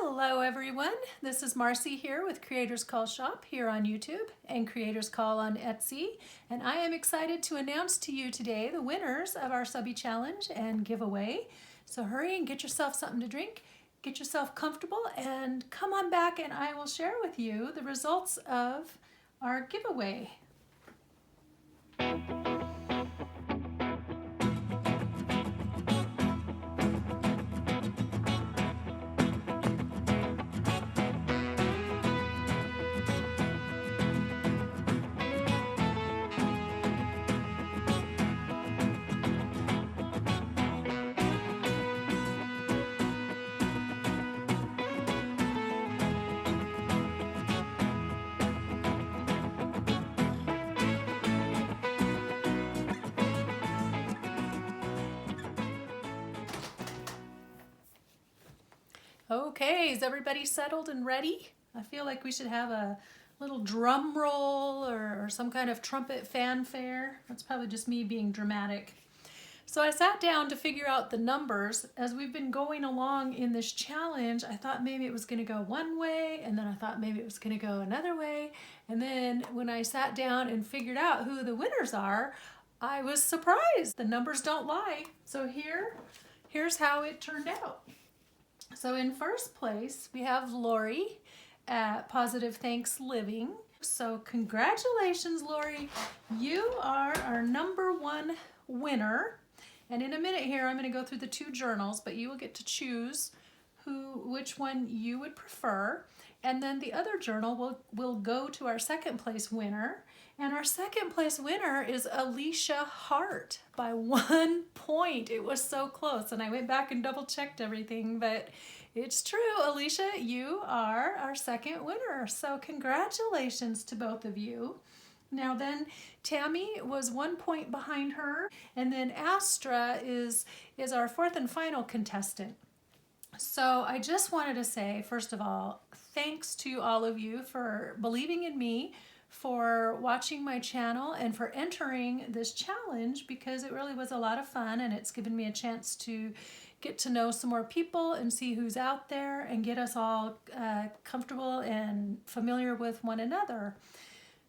Hello everyone, this is Marcy here with Creators Call Shop here on YouTube and Creators Call on Etsy, and I am excited to announce to you today the winners of our Subbie Challenge and giveaway. So hurry and get yourself something to drink, get yourself comfortable, and come on back and I will share with you the results of our giveaway. Okay, is everybody settled and ready? I feel like we should have a little drum roll or some kind of trumpet fanfare. That's probably just me being dramatic. So I sat down to figure out the numbers. As we've been going along in this challenge, I thought maybe it was going to go one way, and then I thought maybe it was going to go another way. And then when I sat down and figured out who the winners are, I was surprised. The numbers don't lie. So here's how it turned out. So in first place, we have Lori at Positive Thanks Living. So congratulations, Lori. You are our #1 winner. And in a minute here, I'm going to go through the 2 journals, but you will get to choose which one you would prefer. And then the other journal will go to our second place winner. And our second place winner is Alicia Hart by 1 point. It was so close. And I went back and double checked everything, but it's true. Alicia, you are our second winner. So congratulations to both of you. Now then, Tammy was 1 point behind her. And then Astra is our 4th and final contestant. So I just wanted to say, first of all, thanks to all of you for believing in me, for watching my channel, and for entering this challenge, because it really was a lot of fun and it's given me a chance to get to know some more people and see who's out there and get us all comfortable and familiar with one another.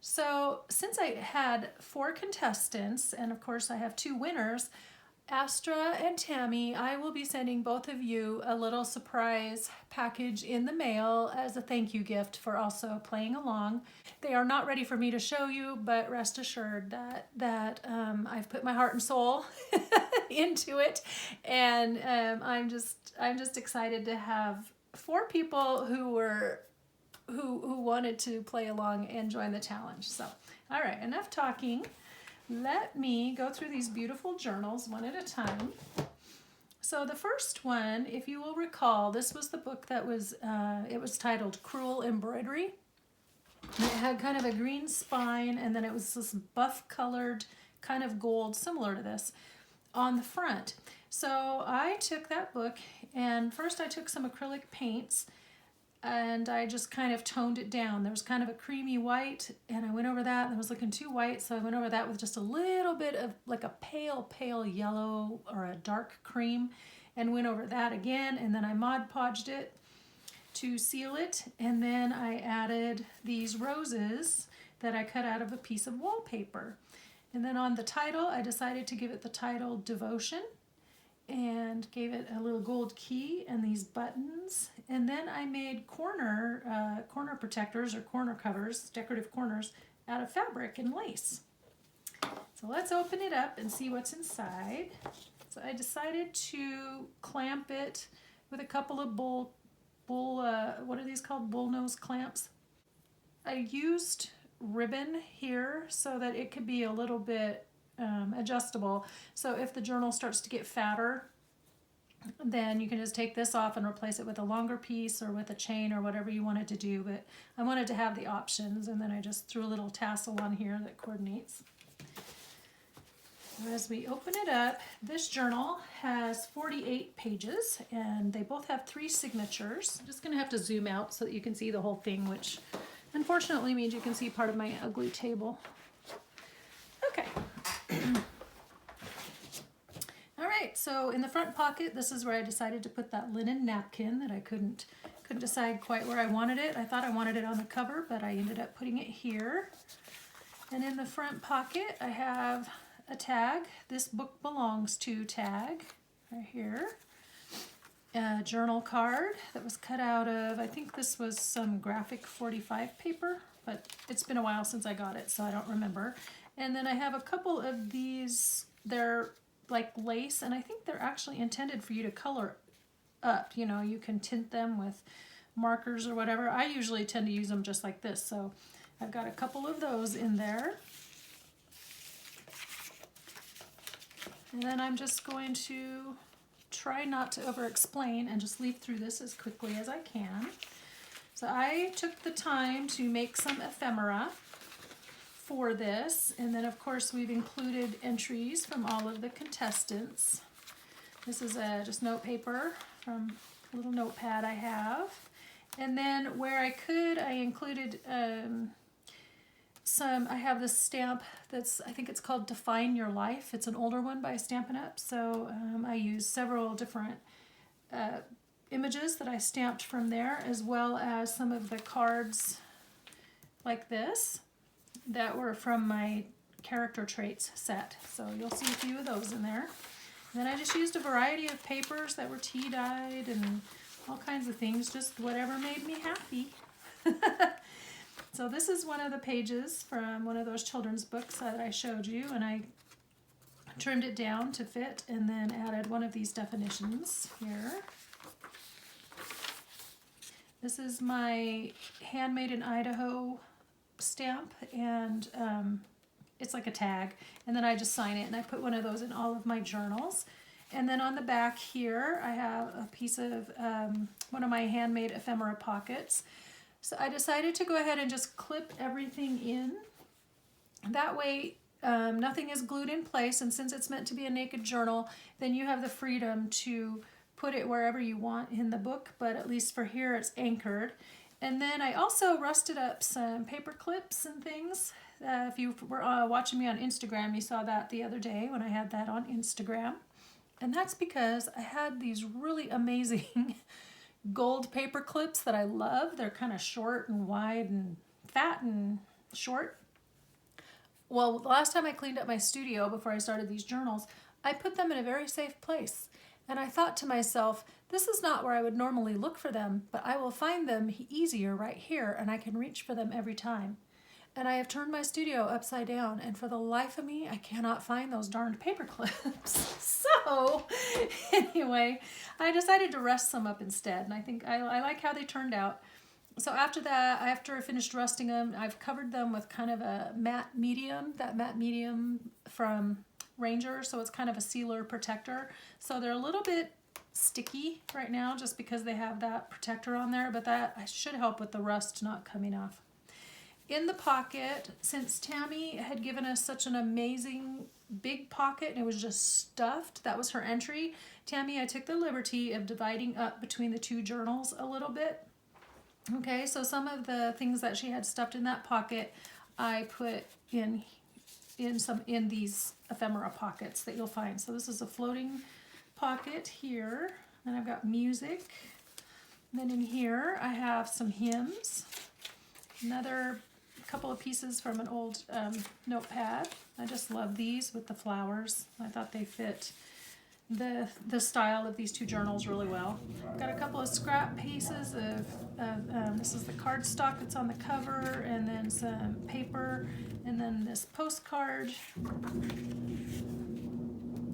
So since I had 4 contestants, and of course I have 2 winners, Astra and Tammy, I will be sending both of you a little surprise package in the mail as a thank you gift for also playing along. They are not ready for me to show you, but rest assured that I've put my heart and soul into it, and I'm just excited to have 4 people who wanted to play along and join the challenge. So, all right, enough talking. Let me go through these beautiful journals one at a time. So the first one, if you will recall, this was the book that was, it was titled Cruel Embroidery. And it had kind of a green spine, and then it was this buff colored kind of gold, similar to this, on the front. So I took that book, and first I took some acrylic paints, and I just kind of toned it down. There was kind of a creamy white, and I went over that, and it was looking too white, so I went over that with just a little bit of like a pale yellow or a dark cream, and went over that again, and then I Mod Podged it to seal it, and then I added these roses that I cut out of a piece of wallpaper. And then on the title, I decided to give it the title Devotion, and gave it a little gold key and these buttons. And then I made corner protectors or corner covers, decorative corners, out of fabric and lace. So let's open it up and see what's inside. So I decided to clamp it with a couple of what are these called? Bull nose clamps. I used ribbon here so that it could be a little bit adjustable. So if the journal starts to get fatter, then you can just take this off and replace it with a longer piece or with a chain or whatever you wanted to do. But I wanted to have the options, and then I just threw a little tassel on here that coordinates. As we open it up, this journal has 48 pages, and they both have 3 signatures. I'm just going to have to zoom out so that you can see the whole thing, which unfortunately means you can see part of my ugly table. Okay. All right, so in the front pocket, this is where I decided to put that linen napkin that I couldn't Couldn't decide quite where I wanted it. I thought I wanted it on the cover, but I ended up putting it here. And in the front pocket, I have a tag. This book belongs to tag right here. A journal card that was cut out of, I think this was some graphic 45 paper, but it's been a while since I got it, so I don't remember. And then I have a couple of these, they're like lace, and I think they're actually intended for you to color up. You know, you can tint them with markers or whatever. I usually tend to use them just like this, so I've got a couple of those in there. And then I'm just going to try not to over-explain and just leaf through this as quickly as I can. So I took the time to make some ephemera for this, and then of course we've included entries from all of the contestants. This is just note paper from a little notepad I have. And then where I could, I included I have this stamp that's, I think it's called Define Your Life. It's an older one by Stampin' Up. So I used several different images that I stamped from there, as well as some of the cards like this that were from my character traits set. So you'll see a few of those in there. And then I just used a variety of papers that were tea dyed and all kinds of things, just whatever made me happy. So this is one of the pages from one of those children's books that I showed you, and I trimmed it down to fit and then added one of these definitions here. This is my Handmade in Idaho stamp, and it's like a tag, and then I just sign it, and I put one of those in all of my journals. And then on the back here I have a piece of one of my handmade ephemera pockets. So I decided to go ahead and just clip everything in. That way nothing is glued in place, and since it's meant to be a naked journal, then you have the freedom to put it wherever you want in the book, but at least for here it's anchored. And then I also rusted up some paper clips and things. If you were watching me on Instagram, you saw that the other day when I had that on Instagram. And that's because I had these really amazing gold paper clips that I love. They're kind of short and wide and fat and short. Well, the last time I cleaned up my studio before I started these journals, I put them in a very safe place. And I thought to myself, this is not where I would normally look for them, but I will find them easier right here, and I can reach for them every time. And I have turned my studio upside down, and for the life of me, I cannot find those darned paper clips. So anyway, I decided to rust some up instead, and I think I like how they turned out. So after that, after I finished rusting them, I've covered them with kind of a matte medium, that matte medium from Ranger, so it's kind of a sealer protector. So they're a little bit sticky right now just because they have that protector on there, but that should help with the rust not coming off. In the pocket, since Tammy had given us such an amazing big pocket and it was just stuffed, that was her entry. Tammy, I took the liberty of dividing up between the two journals a little bit. Okay, so some of the things that she had stuffed in that pocket, I put in these ephemera pockets that you'll find. So this is a floating pocket here. Then I've got music. And then in here I have some hymns. Another couple of pieces from an old notepad. I just love these with the flowers. I thought they fit the style of these two journals really well. Got a couple of scrap pieces of this is the cardstock that's on the cover, and then some paper, and then this postcard.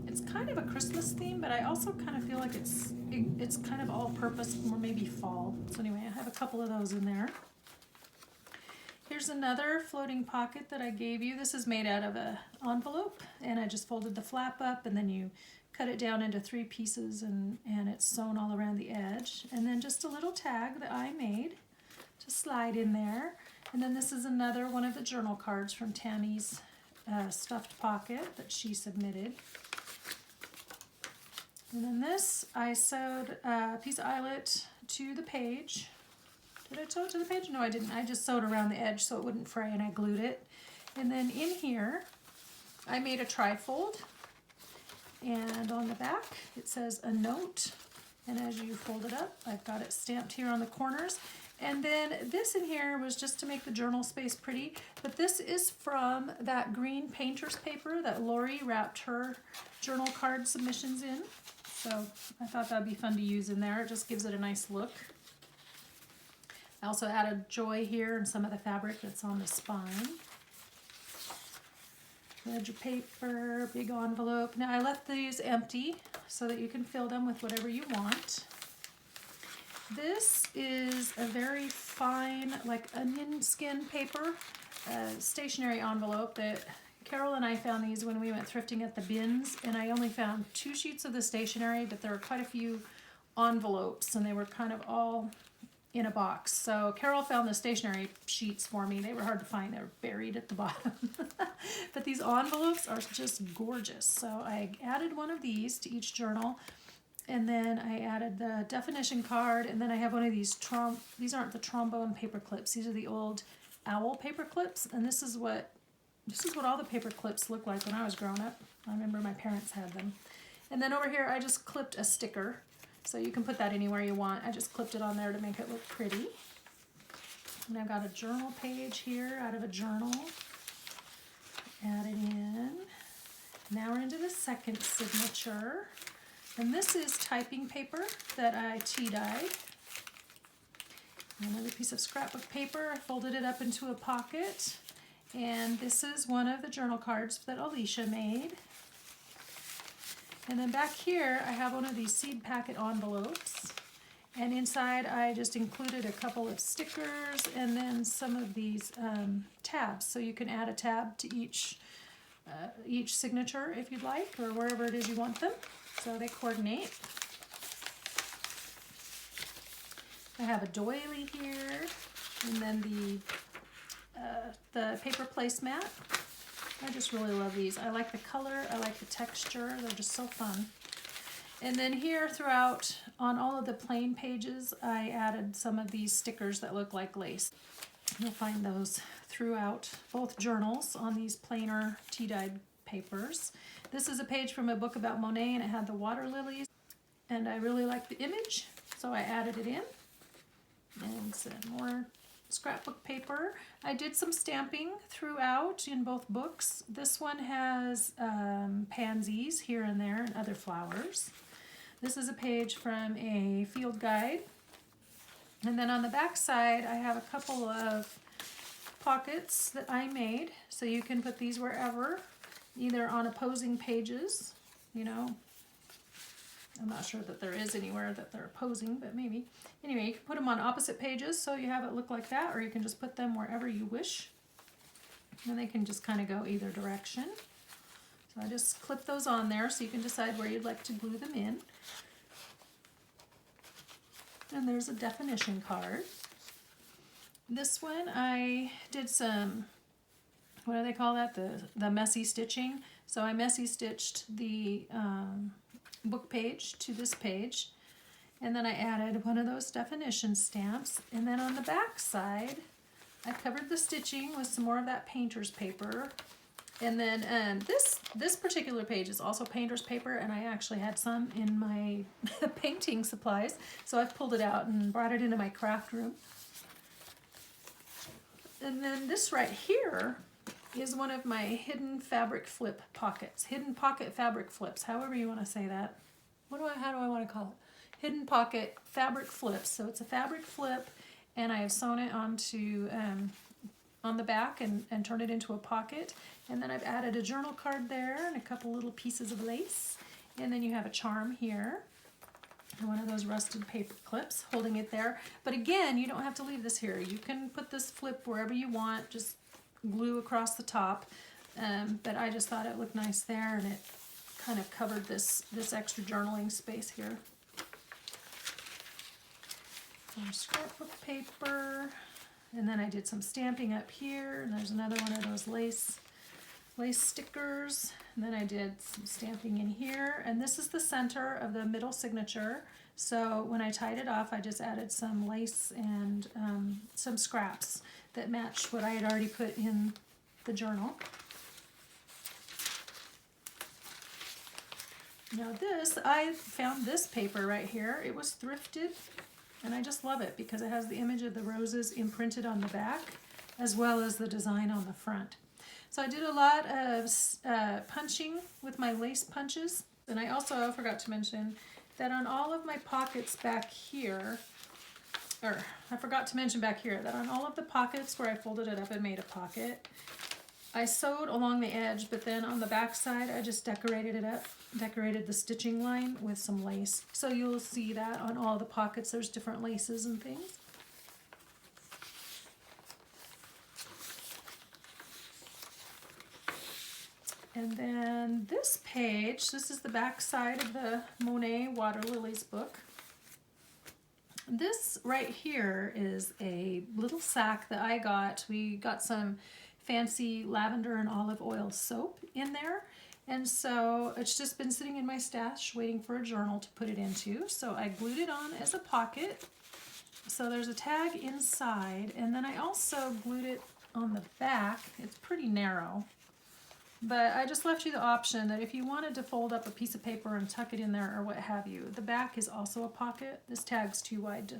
It's kind of a Christmas theme, but I also kind of feel like it's kind of all-purpose, or maybe fall. So anyway, I have a couple of those in there. Here's another floating pocket that I gave you. This is made out of an envelope, and I just folded the flap up, and then you cut it down into 3 pieces, and it's sewn all around the edge. And then just a little tag that I made to slide in there. And then this is another one of the journal cards from Tammy's stuffed pocket that she submitted. And then this, I sewed a piece of eyelet to the page. Did I sew it to the page? No, I didn't. I just sewed around the edge so it wouldn't fray, and I glued it. And then in here, I made a trifold. And on the back, it says a note. And as you fold it up, I've got it stamped here on the corners. And then this in here was just to make the journal space pretty, but this is from that green painter's paper that Lori wrapped her journal card submissions in. So I thought that'd be fun to use in there. It just gives it a nice look. I also added joy here and some of the fabric that's on the spine. Ledger paper, big envelope. Now I left these empty so that you can fill them with whatever you want. This is a very fine, like onion skin paper, stationery envelope that Carol and I found these when we went thrifting at the bins, and I only found 2 sheets of the stationery, but there were quite a few envelopes and they were kind of all in a box. So Carol found the stationery sheets for me. They were hard to find. They were buried at the bottom. But these envelopes are just gorgeous. So I added one of these to each journal. And then I added the definition card, and then I have one of these, these aren't the trombone paper clips, these are the old owl paper clips, and this is what all the paper clips looked like when I was growing up. I remember my parents had them. And then over here I just clipped a sticker, so you can put that anywhere you want. I just clipped it on there to make it look pretty. And I've got a journal page here out of a journal. Add it in. Now we're into the second signature. And this is typing paper that I tea-dyed. Another piece of scrapbook paper. I folded it up into a pocket. And this is one of the journal cards that Alicia made. And then back here, I have one of these seed packet envelopes. And inside, I just included a couple of stickers and then some of these tabs. So you can add a tab to each signature if you'd like, or wherever it is you want them. So they coordinate. I have a doily here, and then the paper placemat. I just really love these. I like the color, I like the texture, they're just so fun. And then here throughout, on all of the plain pages, I added some of these stickers that look like lace. You'll find those throughout both journals on these plainer tea-dyed papers. This is a page from a book about Monet, and it had the water lilies, and I really liked the image, so I added it in. And some more scrapbook paper. I did some stamping throughout in both books. This one has pansies here and there and other flowers. This is a page from a field guide. And then on the back side, I have a couple of pockets that I made, so you can put these wherever, either on opposing pages, you know. I'm not sure that there is anywhere that they're opposing, but maybe. Anyway, you can put them on opposite pages so you have it look like that, or you can just put them wherever you wish. And they can just kind of go either direction. So I just clip those on there so you can decide where you'd like to glue them in. And there's a definition card. This one I did some, what do they call that? The messy stitching. So I messy stitched the book page to this page, and then I added one of those definition stamps, and then on the back side I covered the stitching with some more of that painter's paper. And then this particular page is also painter's paper, and I actually had some in my painting supplies, so I've pulled it out and brought it into my craft room. And then this right here is one of my hidden fabric flip pockets. Hidden pocket fabric flips, however you want to say that. How do I want to call it? Hidden pocket fabric flips. So it's a fabric flip, and I have sewn it onto on the back and turned it into a pocket. And then I've added a journal card there and a couple little pieces of lace. And then you have a charm here. And one of those rusted paper clips holding it there. But again, you don't have to leave this here. You can put this flip wherever you want. Just glue across the top, but I just thought it looked nice there, and it kind of covered this extra journaling space here. Some scrapbook paper, and then I did some stamping up here, and there's another one of those lace stickers, and then I did some stamping in here, and this is the center of the middle signature. So when I tied it off, I just added some lace and some scraps that matched what I had already put in the journal. Now this, I found this paper right here. It was thrifted, and I just love it because it has the image of the roses imprinted on the back, as well as the design on the front. So I did a lot of punching with my lace punches. And I also forgot to mention that on all of my pockets back here, or I forgot to mention back here, that on all of the pockets where I folded it up and made a pocket, I sewed along the edge, but then on the back side, I just decorated it up, decorated the stitching line with some lace. So you'll see that on all the pockets, there's different laces and things. And then this page, this is the back side of the Monet Water Lilies book. This right here is a little sack that I got. We got some fancy lavender and olive oil soap in there. And so it's just been sitting in my stash waiting for a journal to put it into. So I glued it on as a pocket. So there's a tag inside, and then I also glued it on the back. It's pretty narrow. But I just left you the option that if you wanted to fold up a piece of paper and tuck it in there or what have you, the back is also a pocket. This tag's too wide to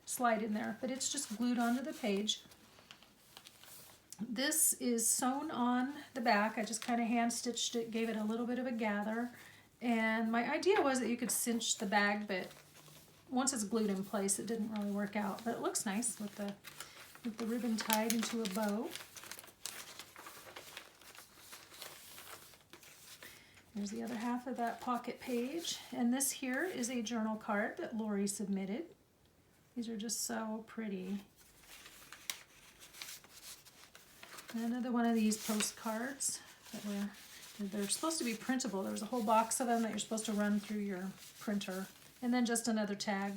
slide in there, but it's just glued onto the page. This is sewn on the back. I just kind of hand stitched it, gave it a little bit of a gather. And my idea was that you could cinch the bag, but once it's glued in place, it didn't really work out. But it looks nice with the ribbon tied into a bow. There's the other half of that pocket page. And this here is a journal card that Lori submitted. These are just so pretty. And another one of these postcards they're supposed to be printable. There was a whole box of them that you're supposed to run through your printer. And then just another tag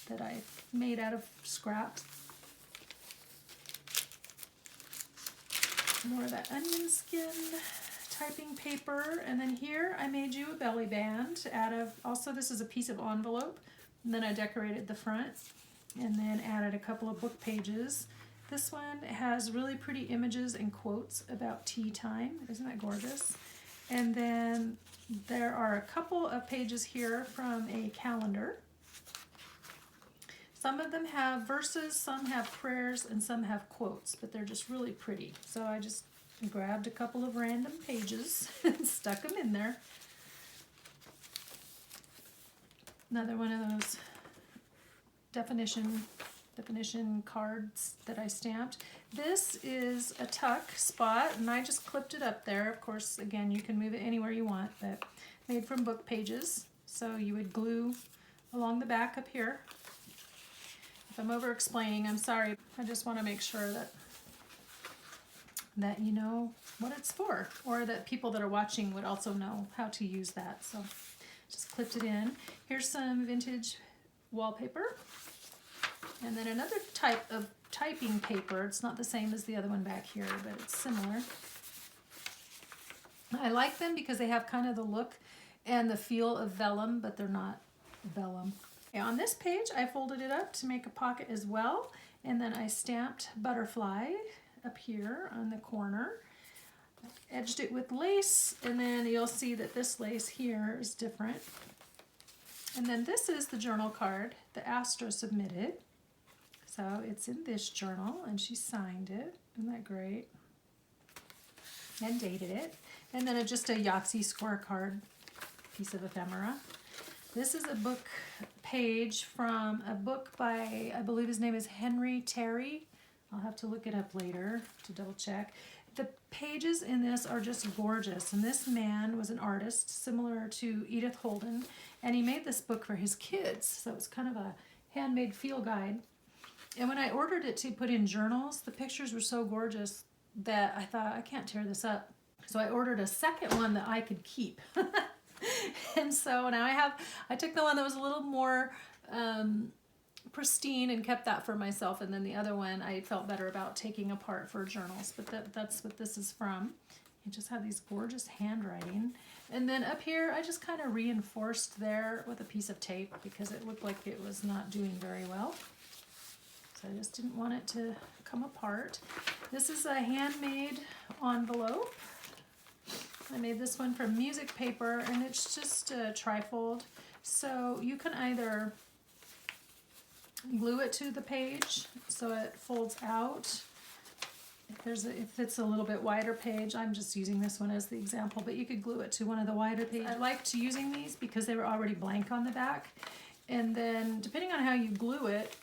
that I made out of scrap. More of that onion skin typing paper. And then here I made you a belly band out of, also this is a piece of envelope. And then I decorated the front and then added a couple of book pages. This one has really pretty images and quotes about tea time. Isn't that gorgeous? And then there are a couple of pages here from a calendar. Some of them have verses, some have prayers, and some have quotes, but they're just really pretty. So I just grabbed a couple of random pages and stuck them in there. Another one of those definition cards that I stamped. This is a tuck spot, and I just clipped it up there. Of course, again, you can move it anywhere you want, but made from book pages. So you would glue along the back up here. If I'm over explaining, I'm sorry. I just want to make sure that you know what it's for, or that people that are watching would also know how to use that. So just clipped it in. Here's some vintage wallpaper. And then another type of typing paper. It's not the same as the other one back here, but it's similar. I like them because they have kind of the look and the feel of vellum, but they're not vellum. Okay, on this page, I folded it up to make a pocket as well. And then I stamped butterfly up here on the corner. Edged it with lace, and then you'll see that this lace here is different. And then this is the journal card that Astra submitted. So it's in this journal, and she signed it. Isn't that great? And dated it. And then just a Yahtzee scorecard piece of ephemera. This is a book page from a book by, I believe his name is Henry Terry. I'll have to look it up later to double check. The pages in this are just gorgeous. And this man was an artist similar to Edith Holden. And he made this book for his kids. So it's kind of a handmade field guide. And when I ordered it to put in journals, the pictures were so gorgeous that I thought, I can't tear this up. So I ordered a second one that I could keep. And so now I took the one that was a little more pristine and kept that for myself. And then the other one I felt better about taking apart for journals. But that's what this is from. You just have these gorgeous handwriting. And then up here, I just kind of reinforced there with a piece of tape because it looked like it was not doing very well. So I just didn't want it to come apart. This is a handmade envelope. I made this one from music paper, and it's just a trifold. So you can either glue it to the page so it folds out. If it's a little bit wider page, I'm just using this one as the example, but you could glue it to one of the wider pages. I liked using these because they were already blank on the back. And then depending on how you glue it,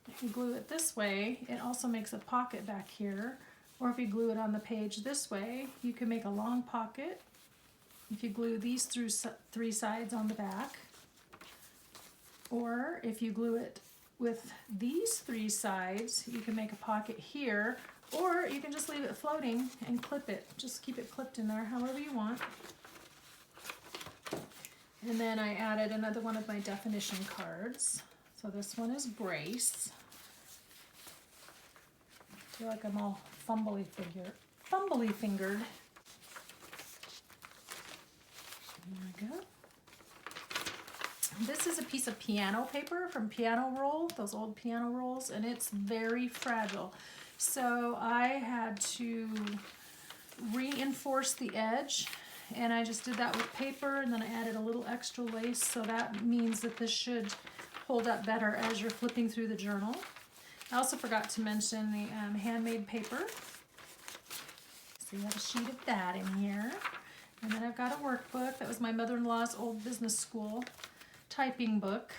if you glue it this way, it also makes a pocket back here. Or if you glue it on the page this way, you can make a long pocket. If you glue these through 3 sides on the back. Or if you glue it with these 3 sides, you can make a pocket here. Or you can just leave it floating and clip it. Just keep it clipped in there however you want. And then I added another one of my definition cards. So this one is Grace. I feel like I'm all fumbly fingered. There we go. This is a piece of piano paper from Piano Roll, those old piano rolls, and it's very fragile. So I had to reinforce the edge, and I just did that with paper, and then I added a little extra lace, so that means that this should hold up better as you're flipping through the journal. I also forgot to mention the handmade paper. So you have a sheet of that in here. And then I've got a workbook. That was my mother-in-law's old business school typing book.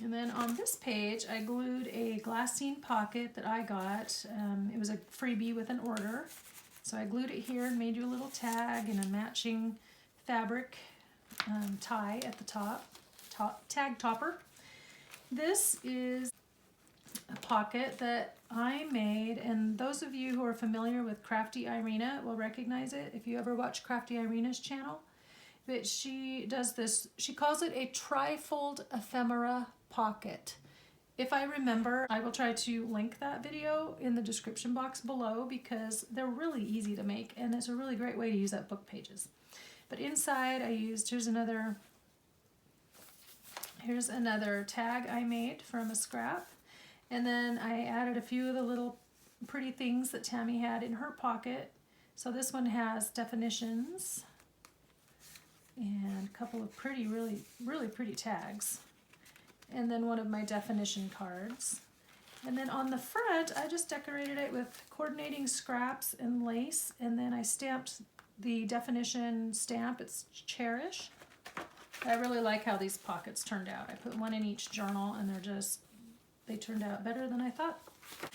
And then on this page, I glued a glassine pocket that I got. It was a freebie with an order. So I glued it here and made you a little tag and a matching fabric tie at the top, tag topper. This is a pocket that I made, and those of you who are familiar with Crafty Irina will recognize it if you ever watch Crafty Irina's channel. But she does this, she calls it a trifold ephemera pocket. If I remember, I will try to link that video in the description box below because they're really easy to make and it's a really great way to use up book pages. But inside I used, here's another tag I made from a scrap. And then I added a few of the little pretty things that Tammy had in her pocket. So this one has definitions and a couple of pretty, really pretty tags. And then one of my definition cards. And then on the front, I just decorated it with coordinating scraps and lace. And then I stamped the definition stamp. It's Cherish. I really like how these pockets turned out. I put one in each journal and they turned out better than I thought.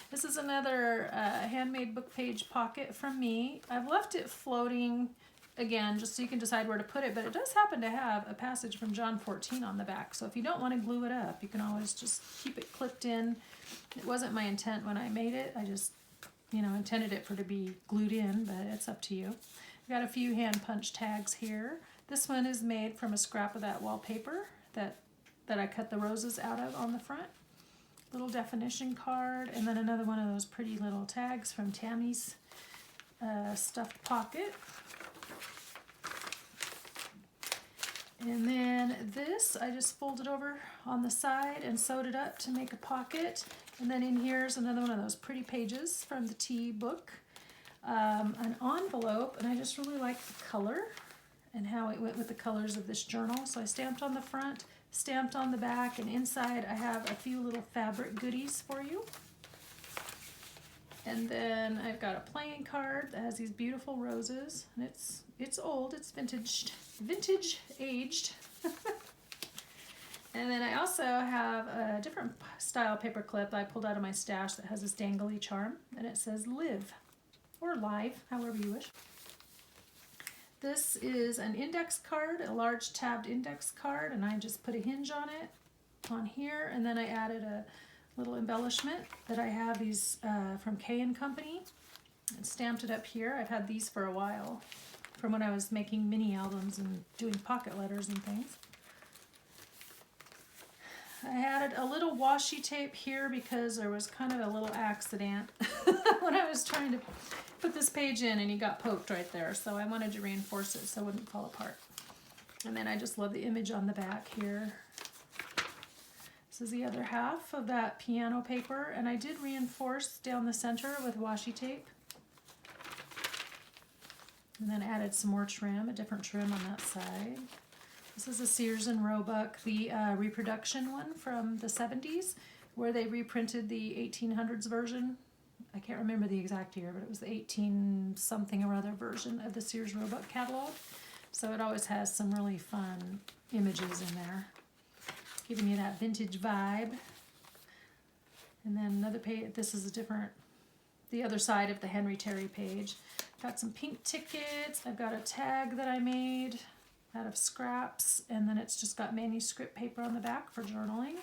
This is another handmade book page pocket from me. I've left it floating again just so you can decide where to put it, but it does happen to have a passage from John 14 on the back. So if you don't want to glue it up, you can always just keep it clipped in. It wasn't my intent when I made it. I just, intended it for it to be glued in, but it's up to you. I've got a few hand punch tags here. This one is made from a scrap of that wallpaper that I cut the roses out of on the front. Little definition card, and then another one of those pretty little tags from Tammy's stuffed pocket. And then this, I just folded over on the side and sewed it up to make a pocket. And then in here's another one of those pretty pages from the tea book. An envelope, and I just really like the color and how it went with the colors of this journal. So I stamped on the front, stamped on the back, and inside I have a few little fabric goodies for you. And then I've got a playing card that has these beautiful roses, and it's old, it's vintage aged. And then I also have a different style paper clip I pulled out of my stash that has this dangly charm, and it says live or live, however you wish. This is an index card, a large tabbed index card, and I just put a hinge on it on here, and then I added a little embellishment that I have these from Kay & Company and stamped it up here. I've had these for a while from when I was making mini albums and doing pocket letters and things. I added a little washi tape here because there was kind of a little accident when I was trying to put this page in and he got poked right there, so I wanted to reinforce it so it wouldn't fall apart. And then I just love the image on the back here. This is the other half of that piano paper, and I did reinforce down the center with washi tape. And then added some more trim, a different trim on that side. This is a Sears and Roebuck, the reproduction one from the 70s, where they reprinted the 1800s version. I can't remember the exact year, but it was the 18 something or other version of the Sears Roebuck catalog. So it always has some really fun images in there, giving you that vintage vibe. And then another page, this is a different, the other side of the Henry Terry page. Got some pink tickets. I've got a tag that I made out of scraps, and then it's just got manuscript paper on the back for journaling.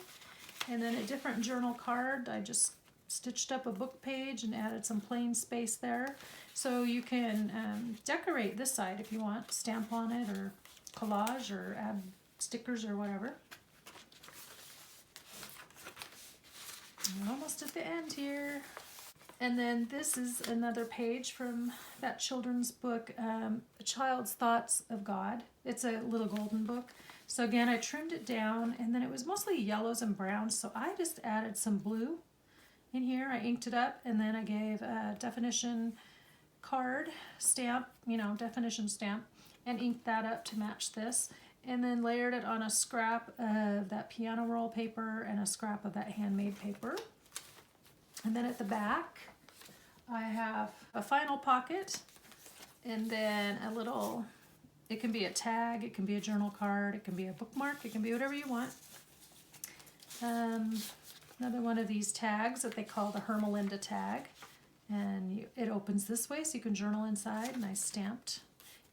And then a different journal card. I just stitched up a book page and added some plain space there. So you can decorate this side if you want, stamp on it or collage or add stickers or whatever. We're almost at the end here. And then this is another page from that children's book, A Child's Thoughts of God. It's a little golden book. So again, I trimmed it down, and then it was mostly yellows and browns, so I just added some blue in here. I inked it up, and then I gave a definition card stamp, definition stamp, and inked that up to match this. And then layered it on a scrap of that piano roll paper and a scrap of that handmade paper. And then at the back, I have a final pocket, and then a little, it can be a tag, it can be a journal card, it can be a bookmark, it can be whatever you want. Another one of these tags that they call the Hermelinda tag. And it opens this way so you can journal inside, and I stamped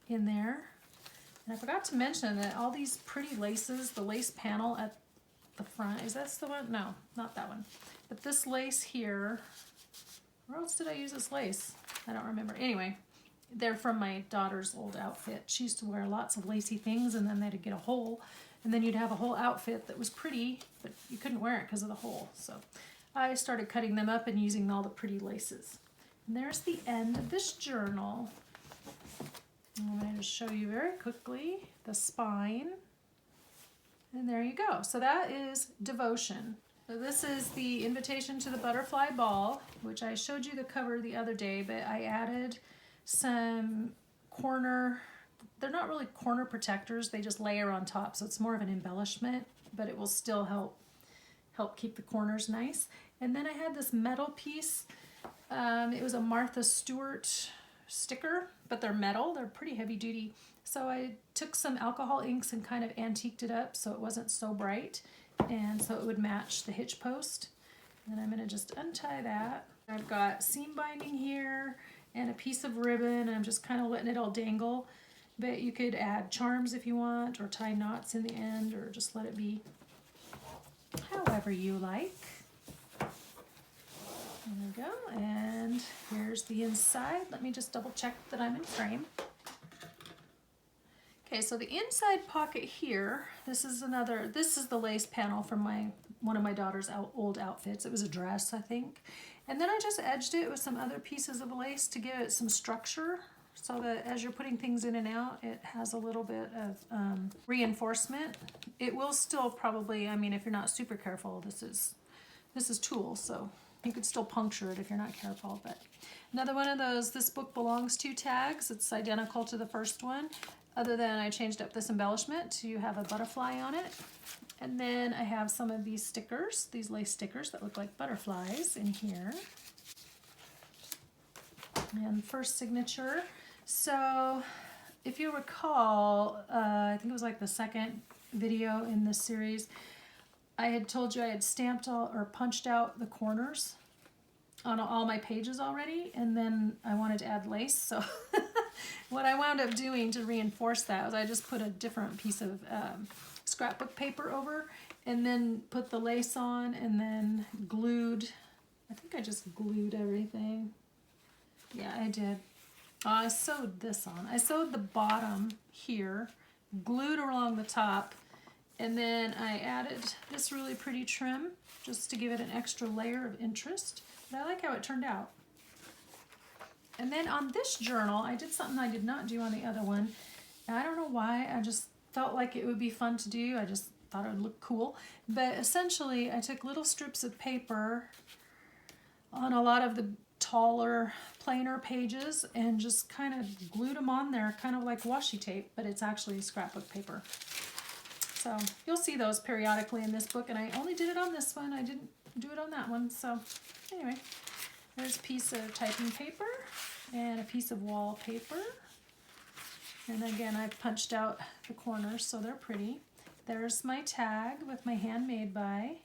in there. And I forgot to mention that all these pretty laces, the lace panel at the front, is that the one? No, not that one. But this lace here, where else did I use this lace? I don't remember. Anyway, they're from my daughter's old outfit. She used to wear lots of lacy things, and then they'd get a hole, and then you'd have a whole outfit that was pretty, but you couldn't wear it because of the hole. So I started cutting them up and using all the pretty laces. And there's the end of this journal. I'm going to show you very quickly the spine. And there you go. So that is devotion. So this is the invitation to the butterfly ball, which I showed you the cover the other day, but I added some corner, they're not really corner protectors, they just layer on top, so it's more of an embellishment, but it will still help keep the corners nice. And then I had this metal piece. It was a Martha Stewart sticker, but they're metal, they're pretty heavy duty. So I took some alcohol inks and kind of antiqued it up so it wasn't so bright, and so it would match the hitch post. And then I'm going to just untie that. I've got seam binding here and a piece of ribbon, and I'm just kind of letting it all dangle. But you could add charms if you want, or tie knots in the end, or just let it be however you like. There we go, and here's the inside. Let me just double check that I'm in frame. Okay, so the inside pocket here, this is the lace panel from one of my daughter's old outfits. It was a dress, I think. And then I just edged it with some other pieces of lace to give it some structure, so that as you're putting things in and out, it has a little bit of reinforcement. It will still probably, if you're not super careful, this is tulle, so you could still puncture it if you're not careful. But another one of those "This Book Belongs To" tags. It's identical to the first one, other than I changed up this embellishment to have a butterfly on it. And then I have some of these stickers, these lace stickers that look like butterflies in here. And first signature. So if you recall, I think it was like the second video in this series, I had told you I had stamped or punched out the corners on all my pages already, and then I wanted to add lace. So what I wound up doing to reinforce that was I just put a different piece of scrapbook paper over, and then put the lace on, and then glued. I think I just glued everything. Yeah, I did. I sewed this on. I sewed the bottom here, glued along the top, and then I added this really pretty trim just to give it an extra layer of interest. But I like how it turned out. And then on this journal, I did something I did not do on the other one. And I don't know why, I just felt like it would be fun to do. I just thought it would look cool. But essentially, I took little strips of paper on a lot of the taller, plainer pages and just kind of glued them on there, kind of like washi tape, but it's actually scrapbook paper. So you'll see those periodically in this book, and I only did it on this one. I didn't do it on that one. So anyway, there's a piece of typing paper and a piece of wallpaper. And again, I've punched out the corners so they're pretty. There's my tag with my handmade by.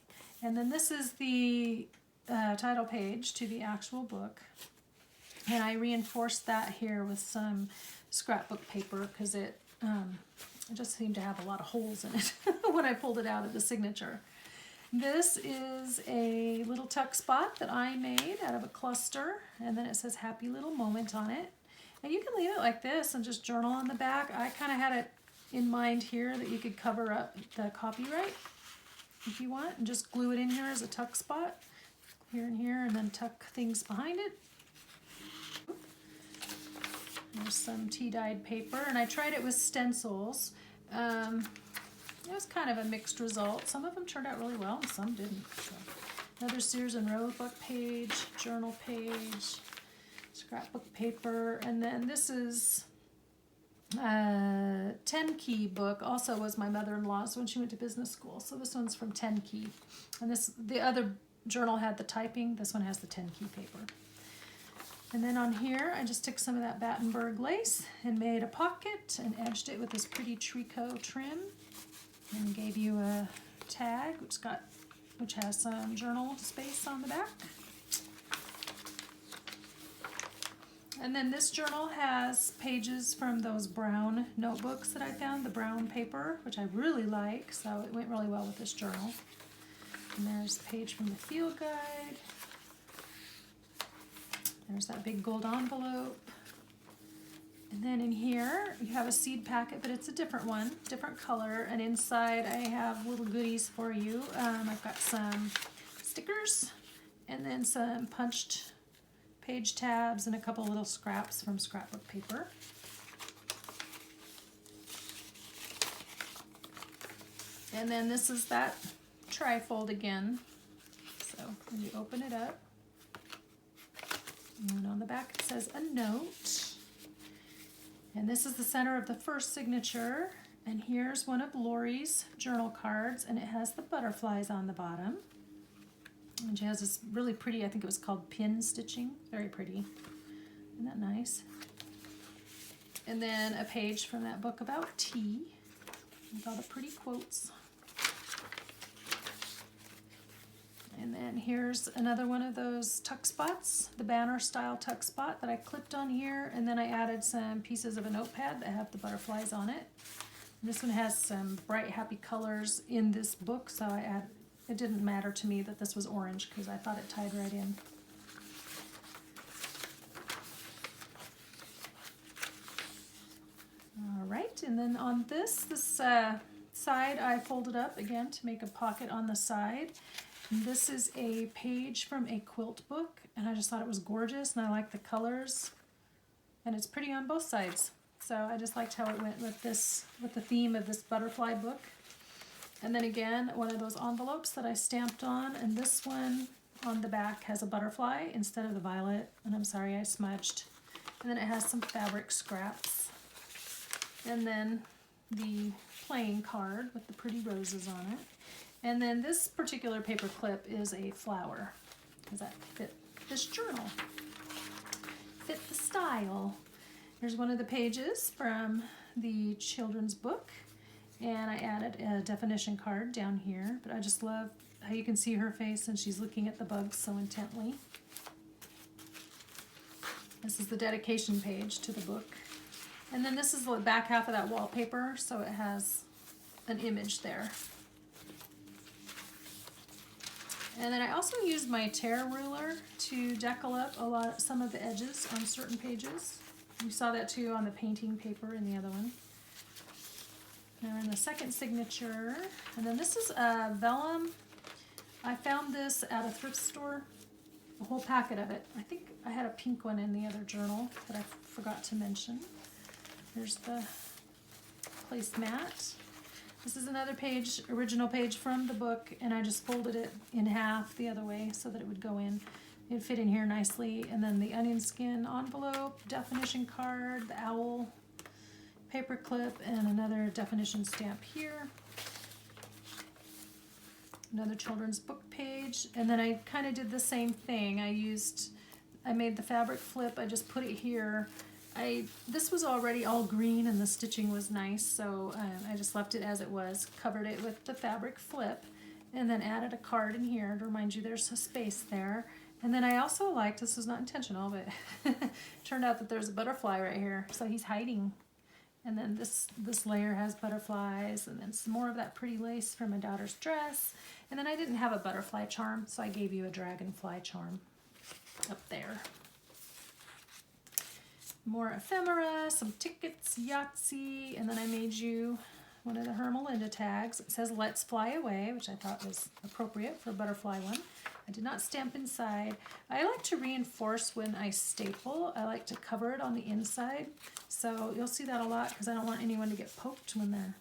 And then this is the title page to the actual book. And I reinforced that here with some scrapbook paper because it just seemed to have a lot of holes in it when I pulled it out of the signature. This is a little tuck spot that I made out of a cluster, and then it says happy little moment on it. And you can leave it like this and just journal on the back. I kind of had it in mind here that you could cover up the copyright if you want and just glue it in here as a tuck spot here and here, and then tuck things behind it. There's some tea-dyed paper, and I tried it with stencils. It was kind of a mixed result. Some of them turned out really well and some didn't. So, another Sears and Roebuck page, journal page, scrapbook paper, and then this is a 10-key book. Also was my mother-in-law's when she went to business school. So this one's from 10-key. And the other journal had the typing. This one has the 10-key paper. And then on here, I just took some of that Battenberg lace and made a pocket and edged it with this pretty tricot trim. And gave you a tag, which has some journal space on the back. And then this journal has pages from those brown notebooks that I found, the brown paper, which I really like, so it went really well with this journal. And there's a page from the field guide. There's that big gold envelope. And then in here, you have a seed packet, but it's a different one, different color. And inside, I have little goodies for you. I've got some stickers and then some punched page tabs and a couple little scraps from scrapbook paper. And then this is that trifold again. So when you open it up, and on the back it says a note. And this is the center of the first signature. And here's one of Lori's journal cards, and it has the butterflies on the bottom. And she has this really pretty, I think it was called pin stitching. Very pretty. Isn't that nice? And then a page from that book about tea with all the pretty quotes. And then here's another one of those tuck spots, the banner style tuck spot that I clipped on here, and then I added some pieces of a notepad that have the butterflies on it. And this one has some bright happy colors in this book, so it didn't matter to me that this was orange because I thought it tied right in. All right, and then on this side I folded up again to make a pocket on the side. And this is a page from a quilt book, and I just thought it was gorgeous, and I like the colors, and it's pretty on both sides. So I just liked how it went with the theme of this butterfly book. And then again, one of those envelopes that I stamped on, and this one on the back has a butterfly instead of the violet, and I'm sorry I smudged. And then it has some fabric scraps. And then the playing card with the pretty roses on it. And then this particular paper clip is a flower, because that fit this journal. Fit the style. Here's one of the pages from the children's book, and I added a definition card down here, but I just love how you can see her face and she's looking at the bugs so intently. This is the dedication page to the book. And then this is the back half of that wallpaper, so it has an image there. And then I also used my tear ruler to decal up some of the edges on certain pages. You saw that too on the painting paper in the other one. Now we're in the second signature. And then this is a vellum. I found this at a thrift store, a whole packet of it. I think I had a pink one in the other journal that I forgot to mention. Here's the placemat. This is another page, original page from the book, and I just folded it in half the other way so that it would go in. It fit in here nicely. And then the onion skin envelope, definition card, the owl paper clip, and another definition stamp here. Another children's book page. And then I kind of did the same thing. I made the fabric flip. I just put it here. This was already all green and the stitching was nice, so I just left it as it was, covered it with the fabric flip, and then added a card in here to remind you there's a space there. And then I also liked, this was not intentional, but turned out that there's a butterfly right here, so he's hiding. And then this layer has butterflies, and then some more of that pretty lace for my daughter's dress. And then I didn't have a butterfly charm, so I gave you a dragonfly charm up there. More ephemera, some tickets, Yahtzee, and then I made you one of the Her Melinda tags. It says Let's Fly Away, which I thought was appropriate for a butterfly one. I did not stamp inside. I like to reinforce when I staple. I like to cover it on the inside. So you'll see that a lot because I don't want anyone to get poked when they're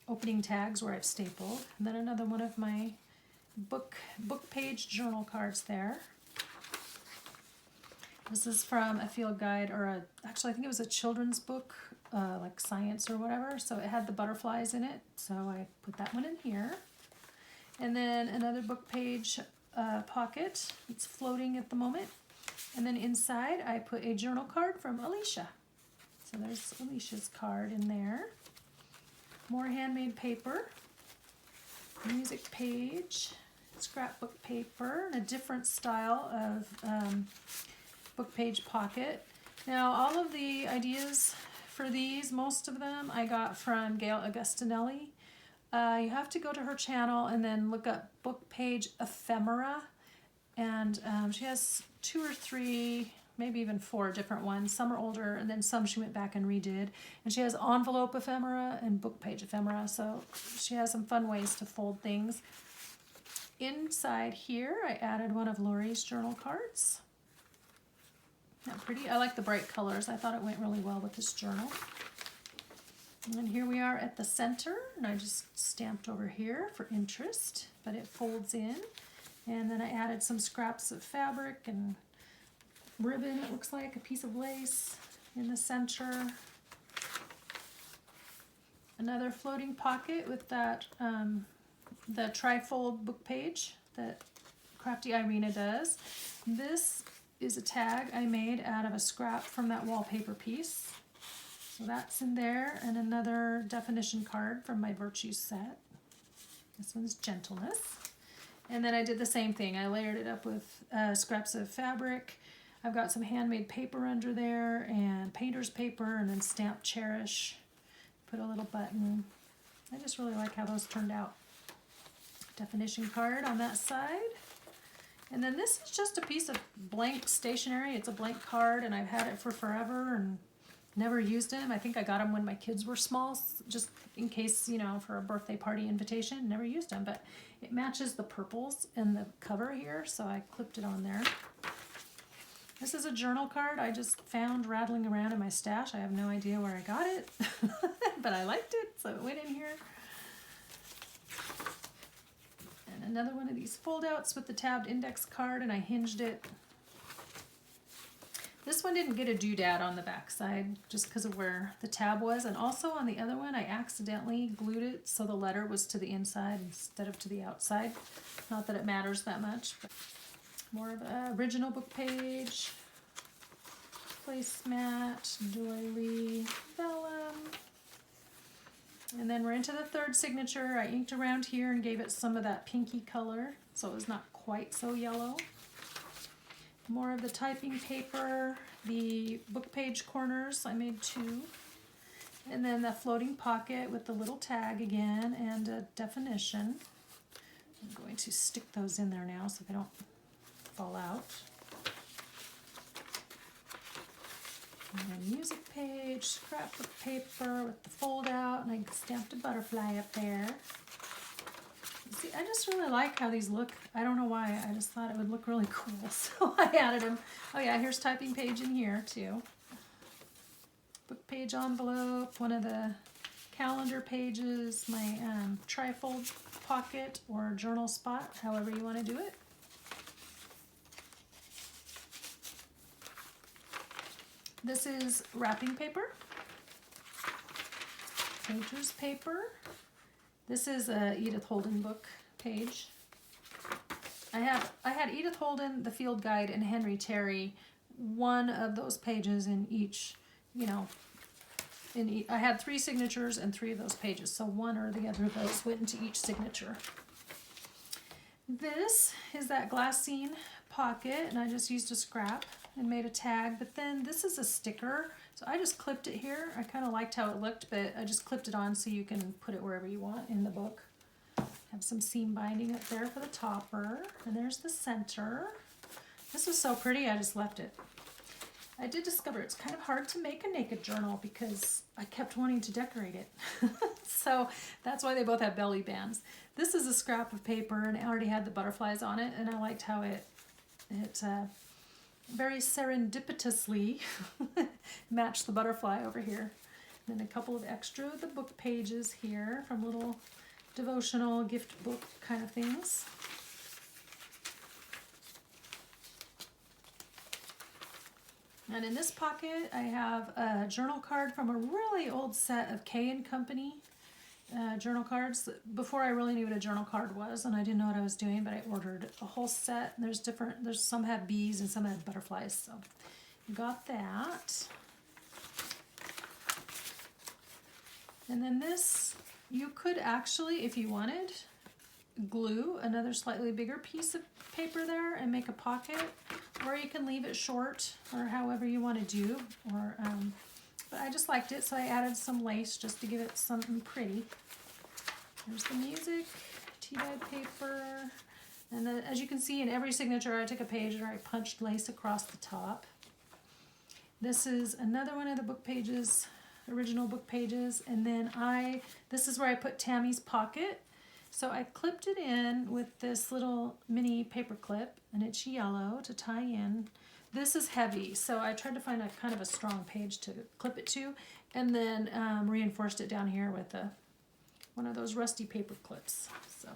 opening tags where I've stapled. And then another one of my book page journal cards there. This is from a field guide, or actually I think it was a children's book, like science or whatever. So it had the butterflies in it, so I put that one in here. And then another book page pocket. It's floating at the moment. And then inside I put a journal card from Alicia. So there's Alicia's card in there. More handmade paper. Music page. Scrapbook paper. A different style of book page pocket. Now all of the ideas for these, most of them I got from Gayle Agostinelli. You have to go to her channel and then look up book page ephemera, and she has 2 or 3, maybe even 4 different ones. Some are older, and then some she went back and redid. And she has envelope ephemera and book page ephemera, so she has some fun ways to fold things. Inside here I added one of Lori's journal cards. Not pretty? I like the bright colors. I thought it went really well with this journal. And then here we are at the center, and I just stamped over here for interest, but it folds in. And then I added some scraps of fabric and ribbon, it looks like, a piece of lace in the center. Another floating pocket with that, the trifold book page that Crafty Irina does. This is a tag I made out of a scrap from that wallpaper piece. So that's in there, and another definition card from my Virtues set. This one's gentleness. And then I did the same thing. I layered it up with scraps of fabric. I've got some handmade paper under there and painter's paper, and then stamped Cherish. Put a little button. I just really like how those turned out. Definition card on that side. And then this is just a piece of blank stationery. It's a blank card, and I've had it for forever and never used them. I think I got them when my kids were small, just in case, you know, for a birthday party invitation. Never used them, but it matches the purples in the cover here, so I clipped it on there. This is a journal card I just found rattling around in my stash. I have no idea where I got it, but I liked it, so it went in here. And another one of these fold-outs with the tabbed index card, and I hinged it. This one didn't get a doodad on the back side just because of where the tab was, and also on the other one I accidentally glued it so the letter was to the inside instead of to the outside. Not that it matters that much, but more of an original book page, placemat, doily, vellum. And then we're into the third signature. I inked around here and gave it some of that pinky color so it was not quite so yellow. More of the typing paper, the book page corners, I made 2. And then the floating pocket with the little tag again and a definition. I'm going to stick those in there now so they don't fall out. And then music page, scrapbook paper with the fold out, and I stamped a butterfly up there. See, I just really like how these look. I don't know why, I just thought it would look really cool, so I added them. Oh yeah, here's typing page in here too. Book page envelope, one of the calendar pages, my trifold pocket or journal spot, however you want to do it. This is wrapping paper, painter's paper. This is a Edith Holden book page. I had Edith Holden, The Field Guide, and Henry Terry, one of those pages in each, you know, I had 3 signatures and 3 of those pages, so one or the other of those went into each signature. This is that glassine pocket, and I just used a scrap and made a tag, but then this is a sticker, so I just clipped it here. I kind of liked how it looked, but I just clipped it on so you can put it wherever you want in the book. Have some seam binding up there for the topper, and there's the center. This was so pretty, I just left it. I did discover it's kind of hard to make a naked journal because I kept wanting to decorate it. So that's why they both have belly bands. This is a scrap of paper, and it already had the butterflies on it, and I liked how it very serendipitously matched the butterfly over here. And then a couple of extra of the book pages here from little devotional gift book kind of things. And in this pocket, I have a journal card from a really old set of K & Company journal cards. Before I really knew what a journal card was, and I didn't know what I was doing, but I ordered a whole set. There's some had bees and some had butterflies, so you got that. And then this, you could actually, if you wanted, glue another slightly bigger piece of paper there and make a pocket, or you can leave it short, or however you want to do. Or but I just liked it, so I added some lace just to give it something pretty. There's the music, tea-dyed paper, and then as you can see in every signature, I took a page and I punched lace across the top. This is another one of the book pages, original book pages, and then this is where I put Tammy's pocket. So I clipped it in with this little mini paper clip, and it's yellow to tie in. This is heavy, so I tried to find a kind of a strong page to clip it to, and then reinforced it down here with one of those rusty paper clips. So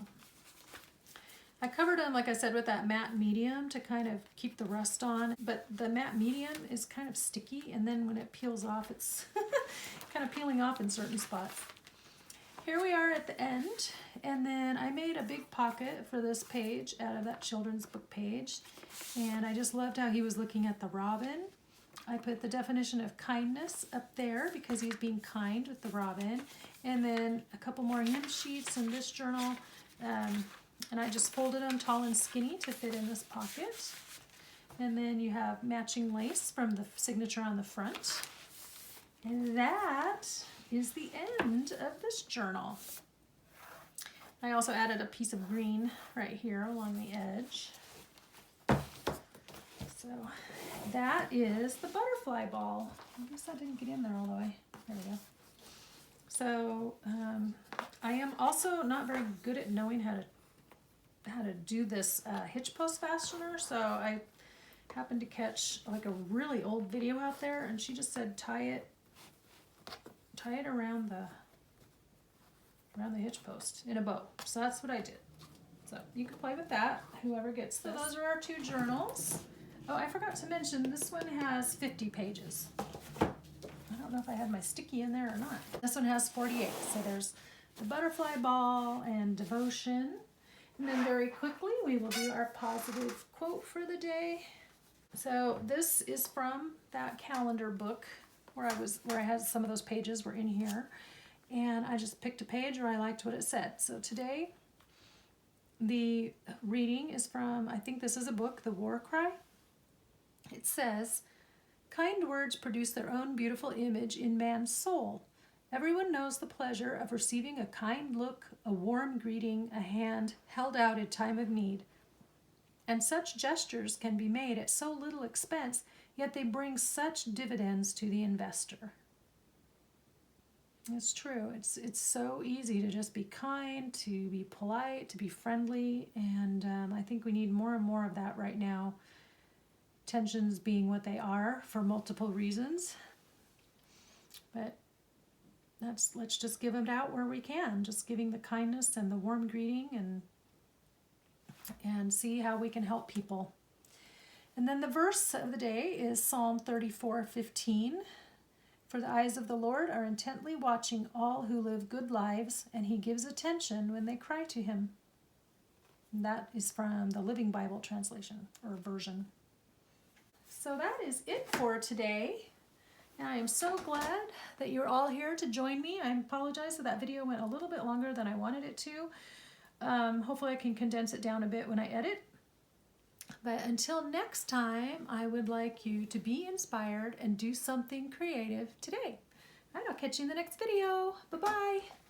I covered them, like I said, with that matte medium to kind of keep the rust on, but the matte medium is kind of sticky, and then when it peels off, it's kind of peeling off in certain spots. Here we are at the end, and then I made a big pocket for this page out of that children's book page, and I just loved how he was looking at the robin. I put the definition of kindness up there because he's being kind with the robin, and then a couple more hymn sheets in this journal, and I just folded them tall and skinny to fit in this pocket. And then you have matching lace from the signature on the front, and that is the end of this journal. I also added a piece of green right here along the edge. So that is the butterfly ball. I guess that didn't get in there all the way. There we go. So I am also not very good at knowing how to do this hitch post fastener. So I happened to catch like a really old video out there, and she just said tie it around the hitch post in a bow. So that's what I did. So you can play with that, whoever gets this. So those are our 2 journals. Oh, I forgot to mention, this one has 50 pages. I don't know if I had my sticky in there or not. This one has 48. So there's the butterfly ball and devotion. And then very quickly, we will do our positive quote for the day. So this is from that calendar book where I had some of those pages were in here, and I just picked a page where I liked what it said. So today, the reading is from, I think this is a book, The War Cry. It says, "Kind words produce their own beautiful image in man's soul. Everyone knows the pleasure of receiving a kind look, a warm greeting, a hand held out in time of need. And such gestures can be made at so little expense, yet they bring such dividends to the investor." It's true. It's so easy to just be kind, to be polite, to be friendly, and I think we need more and more of that right now. Tensions being what they are for multiple reasons, but let's just give it out where we can. Just giving the kindness and the warm greeting, and see how we can help people. And then the verse of the day is Psalm 34:15. For the eyes of the Lord are intently watching all who live good lives, and he gives attention when they cry to him. And that is from the Living Bible translation or version. So that is it for today. And I am so glad that you're all here to join me. I apologize that that video went a little bit longer than I wanted it to. Hopefully I can condense it down a bit when I edit. But until next time, I would like you to be inspired and do something creative today. All right, I'll catch you in the next video. Bye-bye.